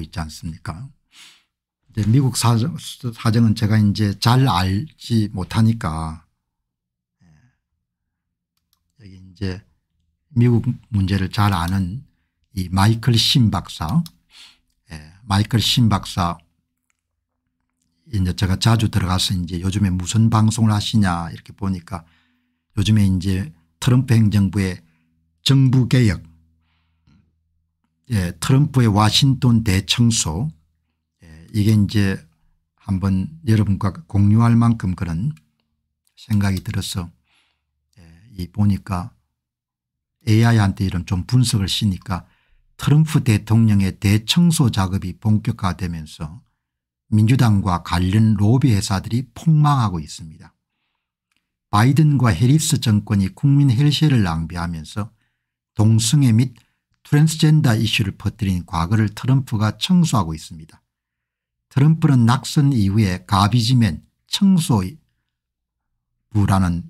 있지 않습니까? 미국 사정은 제가 이제 잘 알지 못하니까 여기 이제 미국 문제를 잘 아는 이 마이클 신 박사, 마이클 신 박사 이제 제가 자주 들어가서 이제 요즘에 무슨 방송을 하시냐 이렇게 보니까 요즘에 이제 트럼프 행정부의 정부 개혁, 트럼프의 와싱턴 대청소, 이게 이제 한번 여러분과 공유할 만큼 그런 생각이 들어서 이 보니까 AI한테 이런 좀 분석을 시니까 트럼프 대통령의 대청소 작업이 본격화되면서 민주당과 관련 로비 회사들이 폭망하고 있습니다. 바이든과 해리스 정권이 국민 헬스를 낭비하면서 동성애 및 트랜스젠더 이슈를 퍼뜨린 과거를 트럼프가 청소하고 있습니다. 트럼프는 낙선 이후에 가비지맨 청소부라는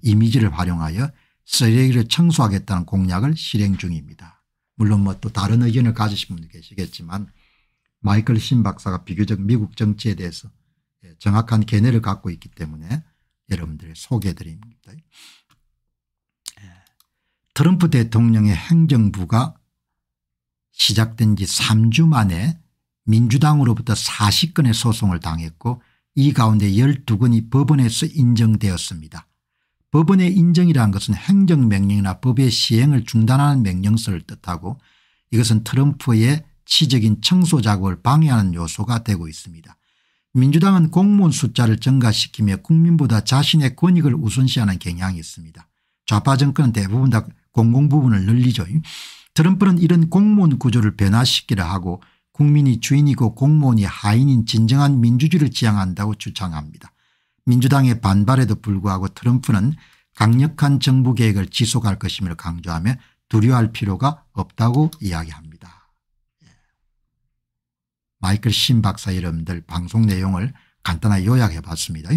이미지를 활용하여 쓰레기를 청소하겠다는 공약을 실행 중입니다. 물론 뭐 또 다른 의견을 가지신 분도 계시겠지만 마이클 신 박사가 비교적 미국 정치에 대해서 정확한 견해를 갖고 있기 때문에 여러분들의 소개해 드립니다. 트럼프 대통령의 행정부가 시작된 지 3주 만에 민주당으로부터 40건의 소송을 당했고 이 가운데 12건이 법원에서 인정되었습니다. 법원의 인정이라는 것은 행정명령이나 법의 시행을 중단하는 명령서를 뜻하고 이것은 트럼프의 치적인 청소 작업을 방해하는 요소가 되고 있습니다. 민주당은 공무원 숫자를 증가시키며 국민보다 자신의 권익을 우선시하는 경향이 있습니다. 좌파 정권은 대부분 다 공공부문을 늘리죠. 트럼프는 이런 공무원 구조를 변화시키려 하고 국민이 주인이고 공무원이 하인인 진정한 민주주의를 지향한다고 주장합니다. 민주당의 반발에도 불구하고 트럼프는 강력한 정부 계획을 지속할 것임을 강조하며 두려워할 필요가 없다고 이야기합니다. 마이클 신 박사 여러분들 방송 내용을 간단하게 요약해 봤습니다.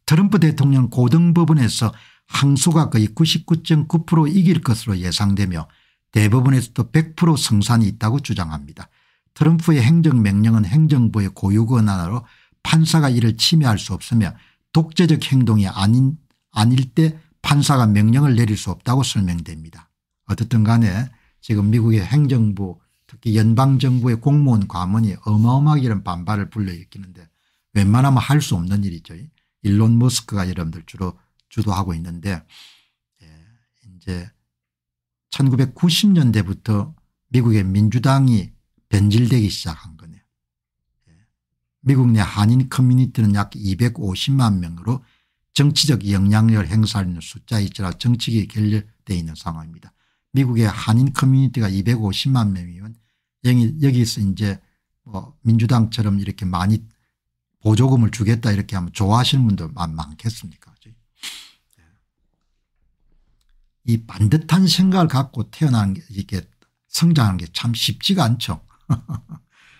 트럼프 대통령 고등법원에서 항소가 거의 99.9% 이길 것으로 예상되며 대법원에서도 100% 승산이 있다고 주장합니다. 트럼프의 행정명령은 행정부의 고유 권한으로 판사가 이를 침해할 수 없으며 독재적 행동이 아닐 때 판사가 명령을 내릴 수 없다고 설명됩니다. 어떻든 간에 지금 미국의 행정부 특히 연방정부의 공무원 과문이 어마어마하게 이런 반발을 불러일으키는데 웬만하면 할 수 없는 일이죠. 일론 머스크가 여러분들 주로 주도하고 있는데 이제 1990년대부터 미국의 민주당이 변질되기 시작한 거네요. 미국 내 한인 커뮤니티는 약 250만 명으로 정치적 영향력을 행사하는 숫자이지라 정치계에 결렬되어 있는 상황입니다. 미국의 한인 커뮤니티가 250만 명이면 여기서 이제 뭐 민주당처럼 이렇게 많이 보조금을 주겠다 이렇게 하면 좋아하시는 분들 많겠습니까? 이 반듯한 생각을 갖고 태어나는 게 이렇게 성장하는 게 참 쉽지가 않죠.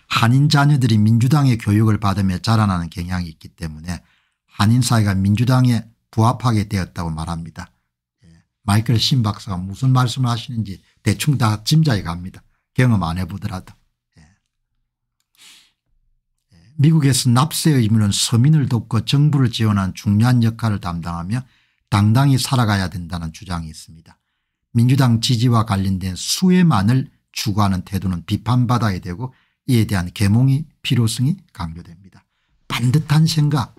한인 자녀들이 민주당의 교육을 받으며 자라나는 경향이 있기 때문에 한인 사회가 민주당에 부합하게 되었다고 말합니다. 마이클 신 박사가 무슨 말씀을 하시는지 대충 다 짐작이 갑니다. 경험 안 해보더라도. 미국에서 납세 의무는 서민을 돕고 정부를 지원하는 중요한 역할을 담당하며 당당히 살아가야 된다는 주장이 있습니다. 민주당 지지와 관련된 수혜만을 추구하는 태도는 비판받아야 되고 이에 대한 계몽이 필요성이 강조됩니다. 반듯한 생각,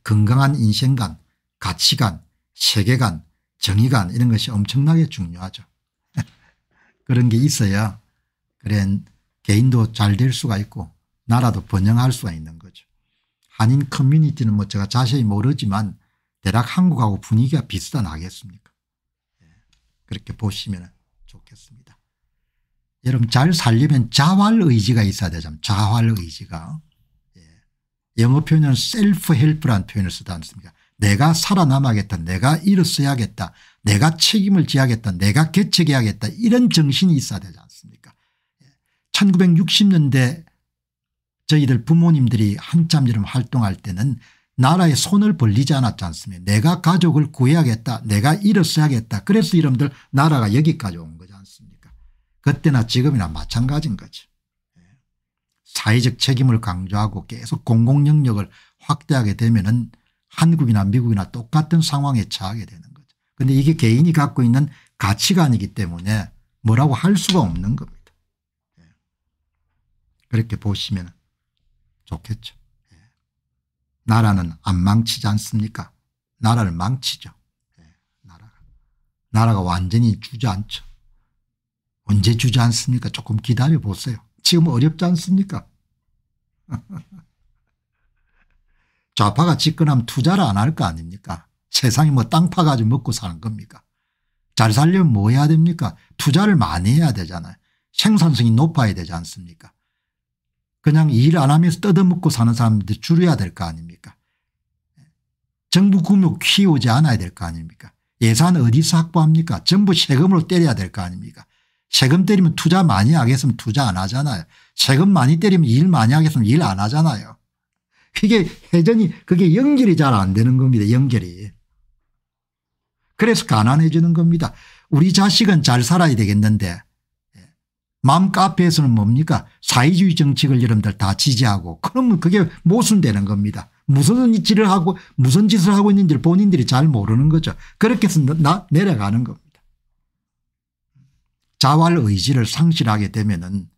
건강한 인생관, 가치관, 세계관, 정의관 이런 것이 엄청나게 중요하죠. 그런 게 있어야 그래 개인도 잘 될 수가 있고 나라도 번영할 수가 있는 거죠. 한인 커뮤니티는 뭐 제가 자세히 모르지만 대략 한국하고 분위기가 비슷하겠습니까? 그렇게 보시면 좋겠습니다. 여러분 잘 살려면 자활의지가 있어야 되잖아요. 자활의지가. 영어 표현은 셀프 헬프라는 표현을 쓰지 않습니까? 내가 살아남아야겠다. 내가 일어서야겠다. 내가 책임을 져야겠다. 내가 개척해야겠다. 이런 정신이 있어야 되지 않습니까? 1960년대 저희들 부모님들이 한참 이런 활동할 때는 나라에 손을 벌리지 않았지 않습니까? 내가 가족을 구해야겠다. 내가 일어서야겠다. 그래서 여러분들 나라가 여기까지 온 거지 않습니까? 그때나 지금이나 마찬가지인 거죠. 사회적 책임을 강조하고 계속 공공영역을 확대하게 되면은 한국이나 미국이나 똑같은 상황에 처하게 되는 거죠. 그런데 이게 개인이 갖고 있는 가치관이기 때문에 뭐라고 할 수가 없는 겁니다. 그렇게 보시면 좋겠죠. 나라는 안 망치지 않습니까? 나라를 망치죠. 나라가 완전히 주저앉죠. 언제 주저앉습니까? 조금 기다려 보세요. 지금 어렵지 않습니까? 좌파가 집권하면 투자를 안 할 거 아닙니까? 세상에 뭐 땅 파가지고 먹고 사는 겁니까? 잘 살려면 뭐 해야 됩니까? 투자를 많이 해야 되잖아요. 생산성이 높아야 되지 않습니까? 그냥 일 안 하면서 뜯어먹고 사는 사람들 줄여야 될 거 아닙니까? 정부 구역 키우지 않아야 될 거 아닙니까? 예산 어디서 확보합니까? 전부 세금으로 때려야 될 거 아닙니까? 세금 때리면 투자 많이 하겠으면 투자 안 하잖아요. 세금 많이 때리면 일 많이 하겠으면 일 안 하잖아요. 그게 회전이 그게 연결이 잘 안 되는 겁니다. 연결이. 그래서 가난해지는 겁니다. 우리 자식은 잘 살아야 되겠는데 마음 카페에서는 뭡니까? 사회주의 정책을 여러분들 다 지지하고 그러면 그게 모순되는 겁니다. 무슨 짓을 하고 있는지를 본인들이 잘 모르는 거죠. 그렇게 해서 내려가는 겁니다. 자활 의지를 상실하게 되면은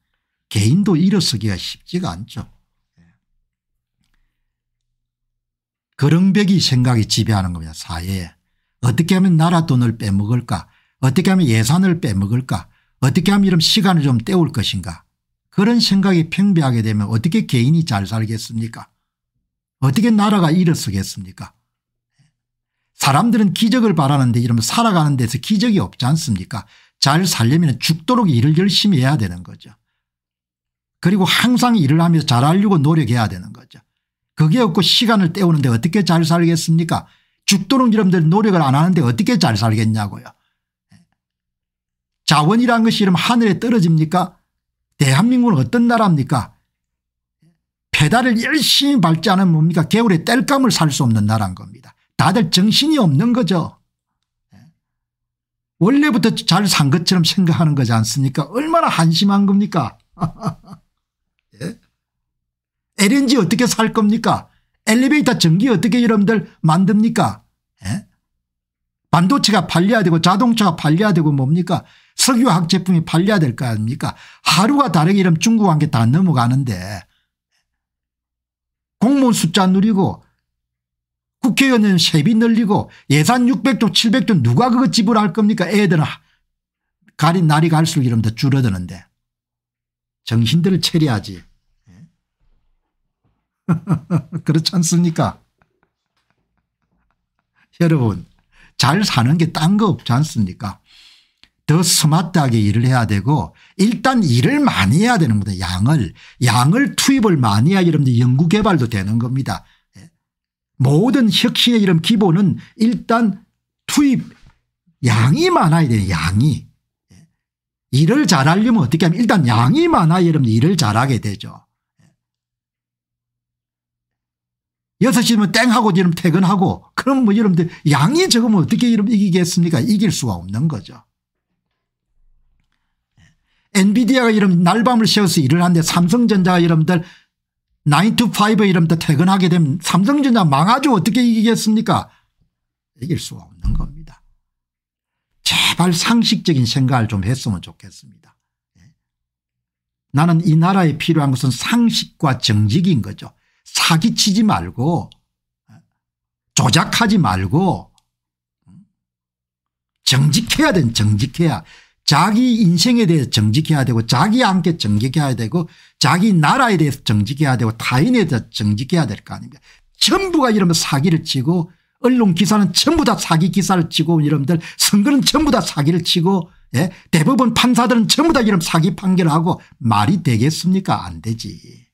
개인도 일어서기가 쉽지가 않죠. 거렁배기 생각이 지배하는 겁니다. 사회에. 어떻게 하면 나라 돈을 빼먹을까? 어떻게 하면 예산을 빼먹을까? 어떻게 하면 이런 시간을 좀 때울 것인가? 그런 생각이 팽배하게 되면 어떻게 개인이 잘 살겠습니까? 어떻게 나라가 일어서겠습니까? 사람들은 기적을 바라는데 이러면 살아가는 데서 기적이 없지 않습니까? 잘 살려면 죽도록 일을 열심히 해야 되는 거죠. 그리고 항상 일을 하면서 잘하려고 노력해야 되는 거죠. 그게 없고 시간을 때우는데 어떻게 잘 살겠습니까? 죽도록 여러분들 노력을 안 하는데 어떻게 잘 살겠냐고요. 자원이라는 것이 이러면 하늘에 떨어집니까? 대한민국은 어떤 나라입니까? 페달을 열심히 밟지 않으면 뭡니까? 개울에 땔감을 살 수 없는 나라인 겁니다. 다들 정신이 없는 거죠. 원래부터 잘 산 것처럼 생각하는 거지 않습니까? 얼마나 한심한 겁니까? LNG 어떻게 살 겁니까? 엘리베이터 전기 어떻게 여러분들 만듭니까? 반도체가 팔려야 되고 자동차가 팔려야 되고 뭡니까? 석유화학 제품이 팔려야 될 거 아닙니까? 하루가 다르게 이러면 중국한테 다 넘어가는데 공무원 숫자 늘리고 국회의원은 세비 늘리고 예산 600조 700조 누가 그거 지불할 겁니까? 애들은 날이 갈수록 이러면 더 줄어드는데 정신들을 차려야지. 그렇지 않습니까? 여러분 잘 사는 게 딴 거 없지 않습니까? 더 스마트하게 일을 해야 되고 일단 일을 많이 해야 되는 겁니다. 양을 투입을 많이 해야 여러분들 연구개발도 되는 겁니다. 모든 혁신의 이런 기본은 일단 투입 양이 많아야 돼요. 양이. 일을 잘하려면 어떻게 하면 일단 양이 많아야 여러분들 일을 잘하게 되죠. 6시면 땡하고 이러면 퇴근하고 그럼 뭐 여러분들 양이 적으면 어떻게 이기겠습니까? 이길 수가 없는 거죠. 엔비디아가 이런 날밤을 새워서 일을 하는데 삼성전자가 여러분들 9 to 5에 이러면 퇴근하게 되면 삼성전자 망하죠. 어떻게 이기겠습니까? 이길 수가 없는 겁니다. 제발 상식적인 생각을 좀 했으면 좋겠습니다. 나는 이 나라에 필요한 것은 상식과 정직인 거죠. 사기치지 말고 조작하지 말고 정직해야 되는 정직해야 자기 인생에 대해서 정직해야 되고 자기와 함께 정직해야 되고 자기 나라에 대해서 정직해야 되고 타인에 대해서 정직해야 될 거 아닙니까? 전부가 이러면 사기를 치고 언론 기사는 전부 다 사기 기사를 치고 여러분들 선거는 전부 다 사기를 치고 대법원 판사들은 전부 다 이런 사기 판결을 하고 말이 되겠습니까? 안 되지.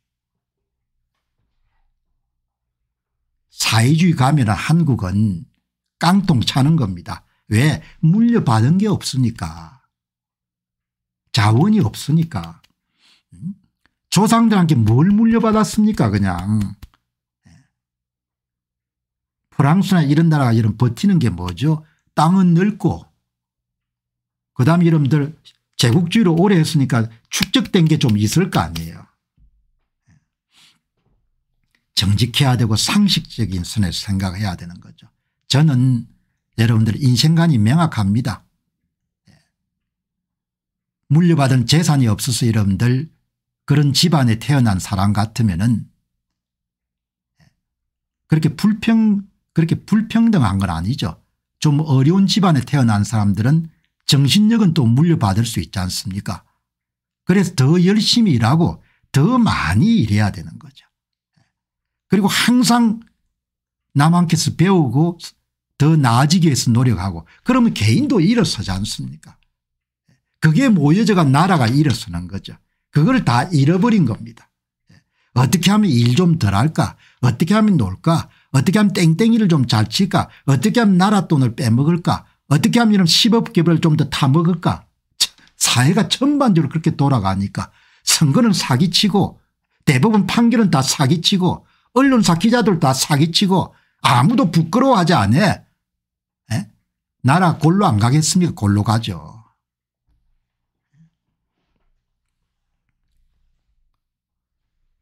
사회주의 가면 한국은 깡통 차는 겁니다. 왜? 물려받은 게 없으니까. 자원이 없으니까. 조상들한테 뭘 물려받았습니까? 그냥. 프랑스나 이런 나라가 이런 버티는 게 뭐죠? 땅은 넓고 그다음에 여러분들 제국주의로 오래 했으니까 축적된 게 좀 있을 거 아니에요. 정직해야 되고 상식적인 선에서 생각해야 되는 거죠. 저는 여러분들 인생관이 명확합니다. 물려받은 재산이 없어서 여러분들 그런 집안에 태어난 사람 같으면은 그렇게 불평등한 건 아니죠. 좀 어려운 집안에 태어난 사람들은 정신력은 또 물려받을 수 있지 않습니까? 그래서 더 열심히 일하고 더 많이 일해야 되는 거죠. 그리고 항상 남한테서 배우고 더 나아지기 위해서 노력하고 그러면 개인도 일어서지 않습니까? 그게 모여져가 나라가 일어서는 거죠. 그걸 다 잃어버린 겁니다. 어떻게 하면 일 좀 덜 할까, 어떻게 하면 놀까, 어떻게 하면 땡땡이를 좀 잘 칠까, 어떻게 하면 나라 돈을 빼먹을까, 어떻게 하면 이런 시법개발을 좀 더 타먹을까. 사회가 전반적으로 그렇게 돌아가니까 선거는 사기치고 대법원 판결은 다 사기치고 언론사 기자들 다 사기치고 아무도 부끄러워하지 않아. 나라 골로 안 가겠습니까? 골로 가죠.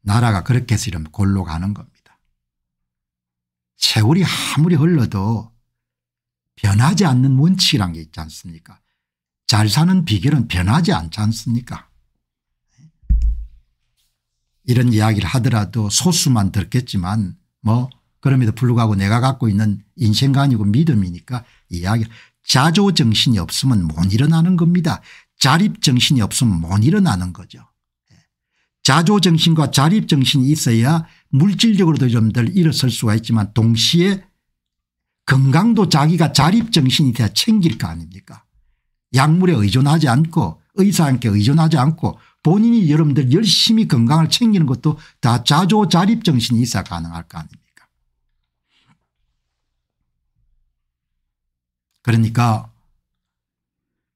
나라가 그렇게 해서 이러면 골로 가는 겁니다. 세월이 아무리 흘러도 변하지 않는 원칙이란 게 있지 않습니까? 잘 사는 비결은 변하지 않지 않습니까? 이런 이야기를 하더라도 소수만 듣겠지만 뭐 그럼에도 불구하고 내가 갖고 있는 인생관이고 믿음이니까 이야기. 자조정신이 없으면 못 일어나는 겁니다. 자립정신이 없으면 못 일어나는 거죠. 자조정신과 자립정신이 있어야 물질적으로도 좀 덜 일어설 수가 있지만 동시에 건강도 자기가 자립정신이 돼야 챙길 거 아닙니까? 약물에 의존하지 않고 의사한테 의존하지 않고 본인이 여러분들 열심히 건강을 챙기는 것도 다 자조자립정신이 있어야 가능할 거 아닙니까? 그러니까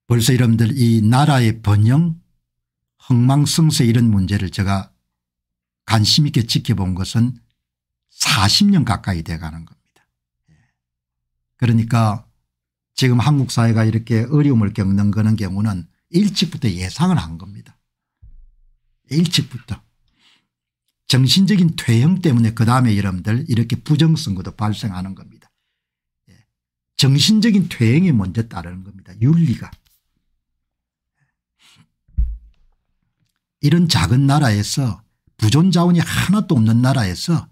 벌써 여러분들 이 나라의 번영 흥망성쇠 이런 문제를 제가 관심 있게 지켜본 것은 40년 가까이 돼가는 겁니다. 그러니까 지금 한국 사회가 이렇게 어려움을 겪는 그런 경우는 일찍부터 예상을 한 겁니다. 일찍부터. 정신적인 퇴행 때문에 그다음에 여러분들 이렇게 부정선거도 발생하는 겁니다. 정신적인 퇴행이 먼저 따르는 겁니다. 윤리가. 이런 작은 나라에서 부존자원이 하나도 없는 나라에서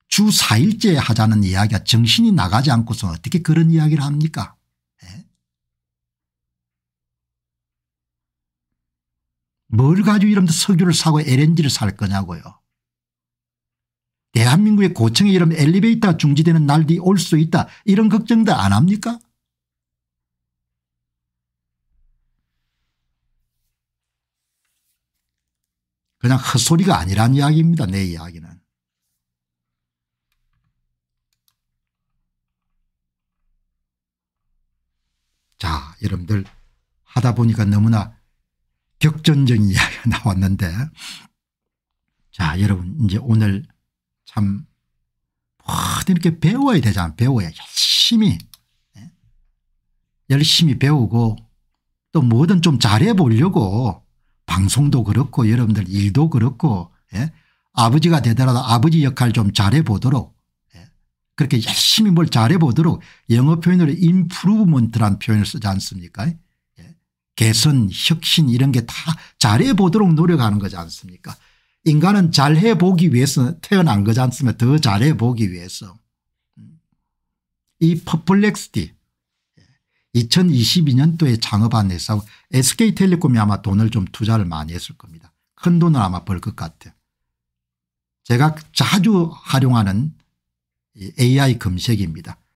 주 4일째 하자는 이야기가 정신이 나가지 않고서 어떻게 그런 이야기를 합니까? 뭘 가지고 이러면 석유를 사고 LNG를 살 거냐고요. 대한민국의 고층에 이러면 엘리베이터가 중지되는 날이 올 수 있다 이런 걱정들 안 합니까? 그냥 헛소리가 아니란 이야기입니다. 내 이야기는. 자, 여러분들 하다 보니까 너무나 격전적인 이야기가 나왔는데 자, 여러분 이제 오늘 참 뭐든 이렇게 배워야 되잖아. 배워야 열심히 배우고 또 뭐든 좀 잘해 보려고 방송도 그렇고 여러분들 일도 그렇고 아버지가 되더라도 아버지 역할 좀 잘해 보도록 그렇게 열심히 뭘 잘해 보도록 영어 표현으로 임프루브먼트라는 표현을 쓰지 않습니까? 개선 혁신 이런 게 다 잘해 보도록 노력하는 거지 않습니까? 인간은 잘해 보기 위해서 태어난 거지 않습니까? 더 잘해 보기 위해서. 이 퍼플렉시티 2022년도에 창업한 회사고 SK텔레콤이 아마 돈을 좀 투자를 많이 했을 겁니다. 큰 돈을 아마 벌 것 같아요. 제가 자주 활용하는 AI 검색입니다.